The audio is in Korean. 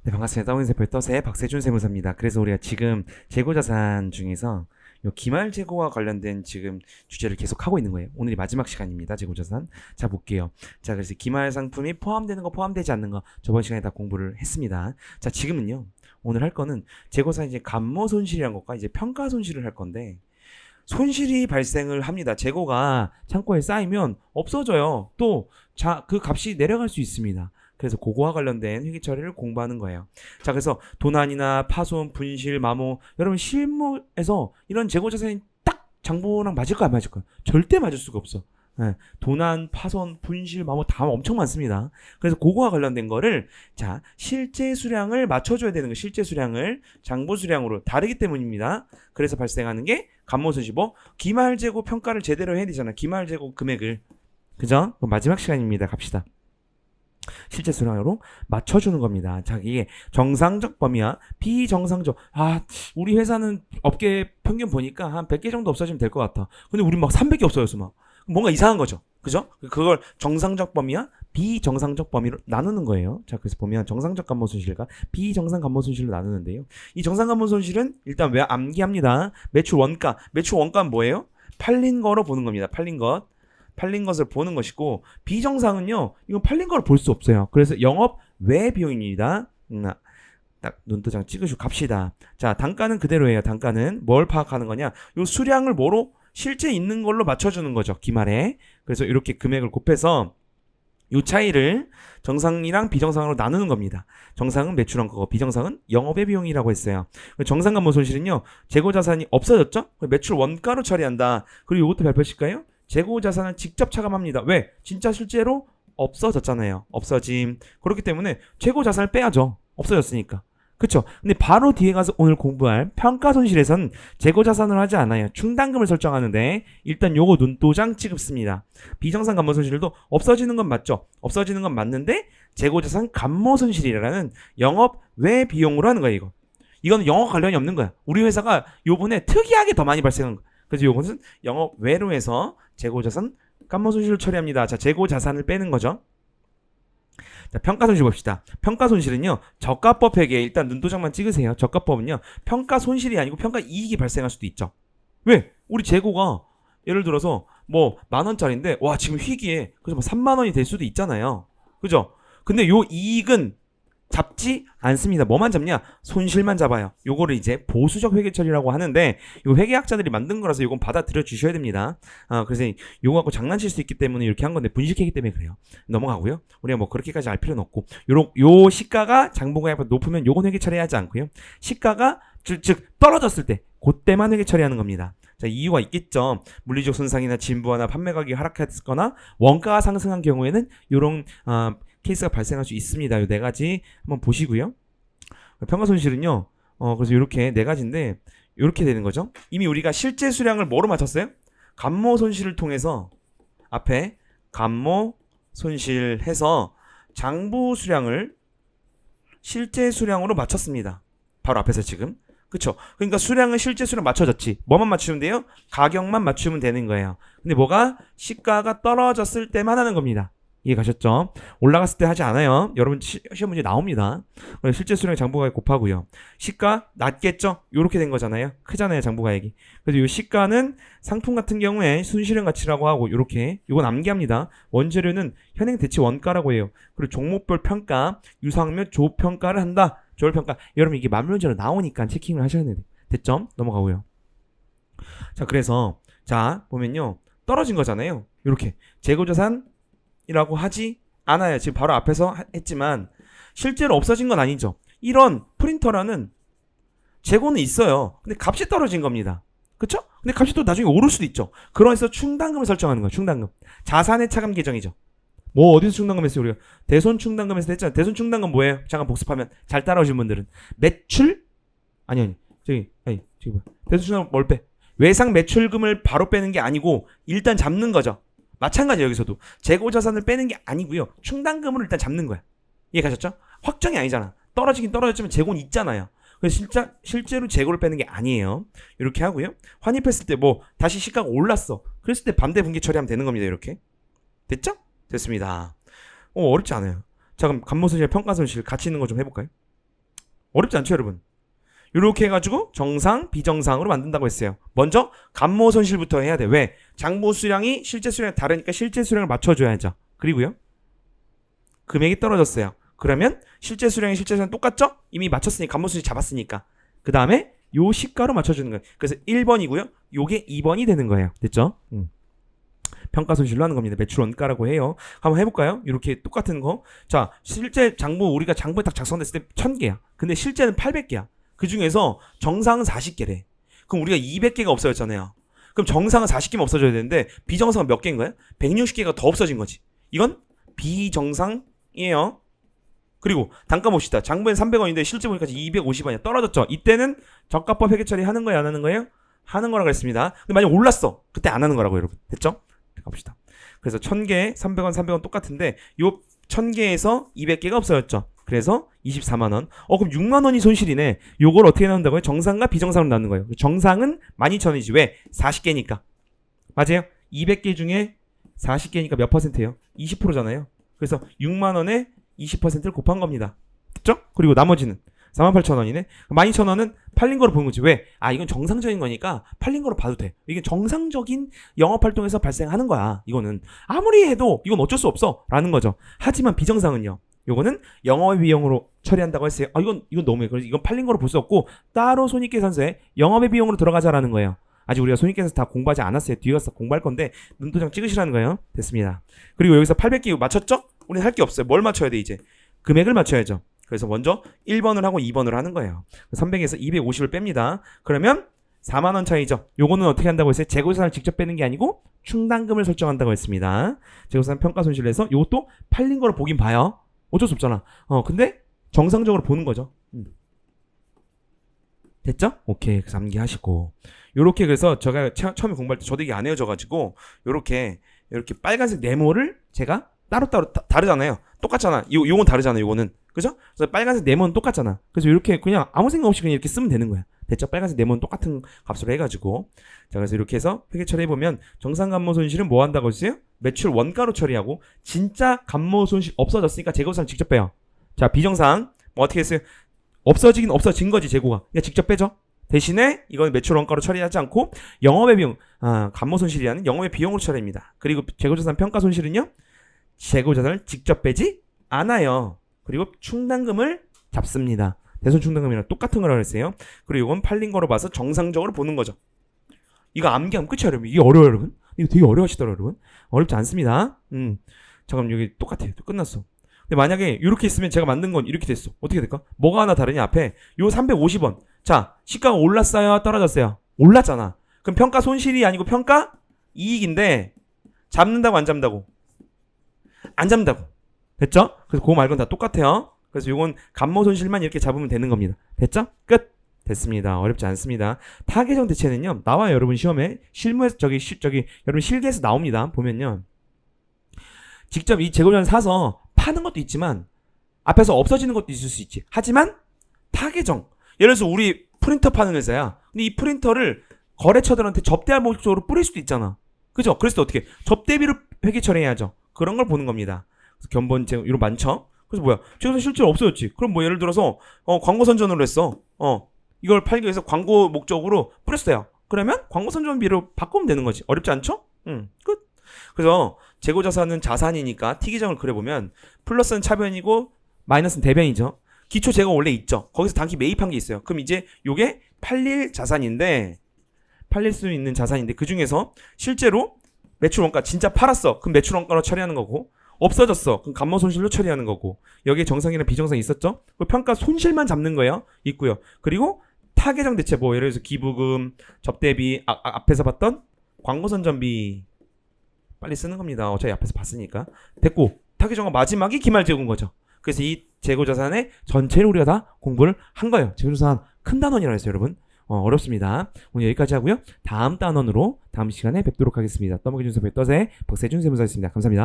네, 반갑습니다. 더윈세 별떠세 박세준 세무사입니다. 그래서 우리가 지금 재고자산 중에서 요 기말재고와 관련된 지금 주제를 계속 하고 있는 거예요. 오늘이 마지막 시간입니다. 재고자산. 자, 볼게요. 자, 그래서 기말 상품이 포함되는 거, 포함되지 않는 거 저번 시간에 다 공부를 했습니다. 자, 지금은요. 오늘 할 거는 재고자산 이제 감모 손실이란 것과 이제 평가 손실을 할 건데 손실이 발생을 합니다. 재고가 창고에 쌓이면 없어져요. 또 그 값이 내려갈 수 있습니다. 그래서 그거와 관련된 회계 처리를 공부하는 거예요. 자, 그래서 도난이나 파손, 분실, 마모, 여러분 실무에서 이런 재고 자산이 딱 장부랑 맞을까 안 맞을까? 절대 맞을 수가 없어. 네, 도난, 파손, 분실, 마모 다 엄청 많습니다. 그래서 그거와 관련된 거를 자 실제 수량을 맞춰줘야 되는 거, 실제 수량을 장부 수량으로 다르기 때문입니다. 그래서 발생하는 게 감모손실. 뭐 기말재고 평가를 제대로 해야 되잖아. 기말재고 금액을 그죠? 그럼 마지막 시간입니다. 갑시다. 실제 수량으로 맞춰주는 겁니다. 자, 이게 정상적 범위와 비정상적. 우리 회사는 업계 평균 보니까 한 100개 정도 없어지면 될 것 같아. 근데 우리 막 300개 없어졌어 막. 뭔가 이상한 거죠. 그죠? 그걸 정상적 범위와 비정상적 범위로 나누는 거예요. 자, 그래서 보면 정상적 감모 손실과 비정상 감모 손실로 나누는데요. 이 정상 감모 손실은 일단 왜 암기합니다. 매출 원가. 매출 원가는 뭐예요? 팔린 거로 보는 겁니다. 팔린 것. 팔린 것을 보는 것이고 비정상은요 이건 팔린 걸 볼 수 없어요. 그래서 영업 외 비용입니다. 딱 눈도장 찍으시고 갑시다. 자, 단가는 그대로예요. 단가는 뭘 파악하는 거냐, 요 수량을 뭐로 실제 있는 걸로 맞춰주는 거죠, 기말에. 그래서 이렇게 금액을 곱해서 요 차이를 정상이랑 비정상으로 나누는 겁니다. 정상은 매출한 거고 비정상은 영업의 비용이라고 했어요. 정상 감모 손실은요 재고 자산이 없어졌죠? 매출 원가로 처리한다. 그리고 이것도 발표실까요? 재고 자산을 직접 차감합니다. 왜? 진짜 실제로 없어졌잖아요. 없어짐. 그렇기 때문에 재고 자산을 빼야죠. 없어졌으니까. 그쵸? 근데 바로 뒤에 가서 오늘 공부할 평가 손실에선 재고 자산을 하지 않아요. 충당금을 설정하는데 일단 요거 눈도장 찍습니다. 비정상 감모 손실도 없어지는 건 맞죠? 없어지는 건 맞는데 재고 자산 감모 손실이라는 영업 외 비용으로 하는 거예요, 이거. 이거는 영업 관련이 없는 거야. 우리 회사가 요번에 특이하게 더 많이 발생한 거야. 그래서 이것은 영업 외로 해서 재고자산 감모 손실을 처리합니다. 자, 재고자산을 빼는 거죠. 자, 평가 손실 봅시다. 평가 손실은요 저가법 회계 일단 눈도장만 찍으세요. 저가법은요 평가 손실이 아니고 평가 이익이 발생할 수도 있죠. 왜? 우리 재고가 예를 들어서 뭐 10,000원짜리인데 와 지금 희귀해. 그래서 뭐 30,000원이 될 수도 있잖아요. 그죠? 근데 요 이익은 잡지 않습니다. 뭐만 잡냐? 손실만 잡아요. 요거를 이제 보수적 회계 처리라고 하는데 요 회계학자들이 만든 거라서 요건 받아들여 주셔야 됩니다. 그래서 요거 갖고 장난칠 수 있기 때문에 이렇게 한 건데 분식회계 때문에 그래요. 넘어가고요. 우리가 뭐 그렇게까지 알 필요는 없고 요 시가가 장부가액 높으면 요건 회계 처리하지 않고요. 시가가 즉 떨어졌을 때 그때만 회계 처리하는 겁니다. 자, 이유가 있겠죠. 물리적 손상이나 진부하나 판매 가격이 하락했거나 원가가 상승한 경우에는 요런 케이스가 발생할 수 있습니다. 이 네 가지 한번 보시고요. 평가 손실은요. 그래서 이렇게 네 가지인데 이렇게 되는 거죠. 이미 우리가 실제 수량을 뭐로 맞췄어요? 감모 손실을 통해서 앞에 감모 손실해서 장부 수량을 실제 수량으로 맞췄습니다. 바로 앞에서 지금. 그쵸? 그러니까 수량은 실제 수량 맞춰졌지. 뭐만 맞추면 돼요? 가격만 맞추면 되는 거예요. 근데 뭐가? 시가가 떨어졌을 때만 하는 겁니다. 이해 가셨죠? 올라갔을 때 하지 않아요. 여러분 시험 문제 나옵니다. 실제 수량 장부가액 곱하고요. 시가 낮겠죠? 요렇게 된 거잖아요. 크잖아요, 장부가액이. 그래서 요 시가는 상품 같은 경우에 순실현 가치라고 하고 요렇게 요건 암기합니다. 원재료는 현행 대치 원가라고 해요. 그리고 종목별 평가, 유상 및 조평가를 한다. 조월평가. 여러분 이게 만문제로 나오니까 체킹을 하셔야 돼요. 됐죠? 넘어가고요. 자, 그래서 자 보면요. 떨어진 거잖아요. 요렇게 재고자산 이라고 하지 않아요. 지금 바로 앞에서 했지만 실제로 없어진 건 아니죠. 이런 프린터라는 재고는 있어요. 근데 값이 떨어진 겁니다. 그쵸? 근데 값이 또 나중에 오를 수도 있죠. 그래서 충당금을 설정하는 거예요. 충당금. 자산의 차감 계정이죠. 뭐 어디서 충당금 했어요? 우리가 대손 충당금에서 했잖아요. 대손 충당금 뭐예요? 잠깐 복습하면 잘 따라오신 분들은 매출? 아니 저기 뭐 대손 충당금 뭘 빼? 외상 매출금을 바로 빼는 게 아니고 일단 잡는 거죠. 마찬가지 여기서도 재고 자산을 빼는 게 아니고요. 충당금으로 일단 잡는 거야. 이해 가셨죠? 확정이 아니잖아. 떨어지긴 떨어졌지만 재고는 있잖아요. 그래서 실제로 재고를 빼는 게 아니에요. 이렇게 하고요. 환입했을 때 뭐 다시 시가가 올랐어. 그랬을 때 반대 분기 처리하면 되는 겁니다. 이렇게. 됐죠? 됐습니다. 어렵지 않아요. 자, 그럼 감모손실, 평가손실 같이 있는 거 좀 해볼까요? 어렵지 않죠, 여러분? 이렇게 해가지고 정상, 비정상으로 만든다고 했어요. 먼저 감모 손실부터 해야 돼. 왜? 장부 수량이 실제 수량이 다르니까 실제 수량을 맞춰줘야죠. 그리고요, 금액이 떨어졌어요. 그러면 실제 수량이 실제 수량 똑같죠? 이미 맞췄으니 감모 손실 잡았으니까. 그 다음에 요 시가로 맞춰주는 거예요. 그래서 1번이고요. 요게 2번이 되는 거예요. 됐죠? 평가 손실로 하는 겁니다. 매출 원가라고 해요. 한번 해볼까요? 이렇게 똑같은 거. 자, 실제 장부, 우리가 장부에 딱 작성됐을 때 1000개야. 근데 실제는 800개야. 그 중에서 정상은 40개래. 그럼 우리가 200개가 없어졌잖아요. 그럼 정상은 40개만 없어져야 되는데 비정상은 몇 개인 거야? 160개가 더 없어진 거지. 이건 비정상이에요. 그리고 단가 봅시다. 장부엔 300원인데 실제 보니까 250원이야. 떨어졌죠. 이때는 저가법 회계 처리 하는 거예요? 안 하는 거예요? 하는 거라고 했습니다. 근데 만약 올랐어. 그때 안 하는 거라고 여러분. 됐죠? 가봅시다. 그래서 1000개, 300원, 300원 똑같은데 요 1000개에서 200개가 없어졌죠. 그래서 24만원. 그럼 6만원이 손실이네. 요걸 어떻게 나온다고요? 정상과 비정상으로 나누는 거예요. 정상은 12,000원이지. 왜? 40개니까. 맞아요? 200개 중에 40개니까 몇 퍼센트예요? 20%잖아요. 그래서 6만원에 20%를 곱한 겁니다. 됐죠? 그리고 나머지는 48,000원이네. 12,000원은 팔린 거로 보는 거지. 왜? 이건 정상적인 거니까 팔린 거로 봐도 돼. 이게 정상적인 영업활동에서 발생하는 거야. 이거는 아무리 해도 이건 어쩔 수 없어 라는 거죠. 하지만 비정상은요, 요거는 영업의 비용으로 처리한다고 했어요. 이건 너무해. 그래서 이건 팔린 거로 볼 수 없고 따로 손익계산서에 영업의 비용으로 들어가자라는 거예요. 아직 우리가 손익계산서 다 공부하지 않았어요. 뒤에 가서 공부할 건데 눈도장 찍으시라는 거예요. 됐습니다. 그리고 여기서 800개 맞췄죠? 우리는 할 게 없어요. 뭘 맞춰야 돼 이제? 금액을 맞춰야죠. 그래서 먼저 1번을 하고 2번을 하는 거예요. 300에서 250을 뺍니다. 그러면 4만원 차이죠. 요거는 어떻게 한다고 했어요? 재고자산을 직접 빼는 게 아니고 충당금을 설정한다고 했습니다. 재고자산 평가 손실을 해서 요것도 팔린 거로 보긴 봐요. 어쩔 수 없잖아. 근데 정상적으로 보는 거죠. 됐죠? 오케이. 그래서 암기하시고. 요렇게 그래서 제가 처음에 공부할 때 저도 이게 안 헤어져가지고 요렇게 빨간색 네모를 제가 따로따로 다르잖아요. 똑같잖아. 요건 다르잖아. 요거는. 그죠? 그래서 빨간색 네모는 똑같잖아. 그래서 이렇게 그냥 아무 생각 없이 그냥 이렇게 쓰면 되는 거야. 됐죠? 빨간색 네모는 똑같은 값으로 해가지고. 자, 그래서 이렇게 해서 회계 처리해보면 정상 감모 손실은 뭐 한다고 했어요? 매출 원가로 처리하고 진짜 감모 손실 없어졌으니까 재고자산 직접 빼요. 자, 비정상 뭐 어떻게 했어요? 없어지긴 없어진 거지 재고가. 그냥 직접 빼죠. 대신에 이건 매출 원가로 처리하지 않고 영업의 비용, 감모 손실이라는 영업의 비용으로 처리합니다. 그리고 재고자산 평가 손실은요, 재고자산을 직접 빼지 않아요. 그리고 충당금을 잡습니다. 대손 충당금이랑 똑같은 거라고 했어요. 그리고 이건 팔린 거로 봐서 정상적으로 보는 거죠. 이거 암기하면 끝이야 여러분. 이게 어려워요 여러분. 이거 되게 어려워하시더라고요 여러분. 어렵지 않습니다. 잠깐만 여기 똑같아요. 끝났어. 근데 만약에 이렇게 있으면 제가 만든 건 이렇게 됐어. 어떻게 될까? 뭐가 하나 다르냐? 앞에 요 350원. 자, 시가가 올랐어요? 떨어졌어요? 올랐잖아. 그럼 평가 손실이 아니고 평가 이익인데 잡는다고 안 잡는다고? 안 잡는다고. 됐죠? 그래서 그거 말고는 다 똑같아요. 그래서 요건 감모 손실만 이렇게 잡으면 되는 겁니다. 됐죠? 끝. 됐습니다. 어렵지 않습니다. 타계정 대체는요, 나와요 여러분 시험에. 실무에서 저기 여러분 실기에서 나옵니다. 보면요, 직접 이 재고자산 사서 파는 것도 있지만 앞에서 없어지는 것도 있을 수 있지. 하지만 타계정, 예를 들어서 우리 프린터 파는 회사야. 근데 이 프린터를 거래처들한테 접대할 목적으로 뿌릴 수도 있잖아. 그죠? 그래서 어떻게 접대비를 회계 처리해야죠. 그런 걸 보는 겁니다. 그래서 견본 재고 이런 많죠. 그래서 뭐야? 재고자산 실제로 없어졌지. 그럼 뭐 예를 들어서 광고 선전으로 했어. 이걸 팔기 위해서 광고 목적으로 뿌렸어요. 그러면 광고 선전비로 바꾸면 되는 거지. 어렵지 않죠? 끝. 그래서 재고자산은 자산이니까 T계정을 그려보면 플러스는 차변이고 마이너스는 대변이죠. 기초 재고가 원래 있죠. 거기서 단기 매입한 게 있어요. 그럼 이제 요게 팔릴 자산인데, 팔릴 수 있는 자산인데 그 중에서 실제로 매출 원가 진짜 팔았어. 그럼 매출 원가로 처리하는 거고, 없어졌어. 그럼 감모 손실로 처리하는 거고, 여기에 정상이나 비정상이 있었죠. 그 평가 손실만 잡는 거예요. 있고요. 그리고 타계정 대체 뭐 예를 들어서 기부금, 접대비, 앞에서 봤던 광고 선전비 빨리 쓰는 겁니다. 어차피 앞에서 봤으니까. 됐고, 타계정은 마지막이 기말재고인 거죠. 그래서 이 재고자산의 전체를 우리가 다 공부를 한 거예요. 재고자산 큰 단원이라고 했어요 여러분. 어렵습니다. 오늘 여기까지 하고요. 다음 단원으로 다음 시간에 뵙도록 하겠습니다. 떠먹여준 선배 떠세 박세준 세무사였습니다. 감사합니다.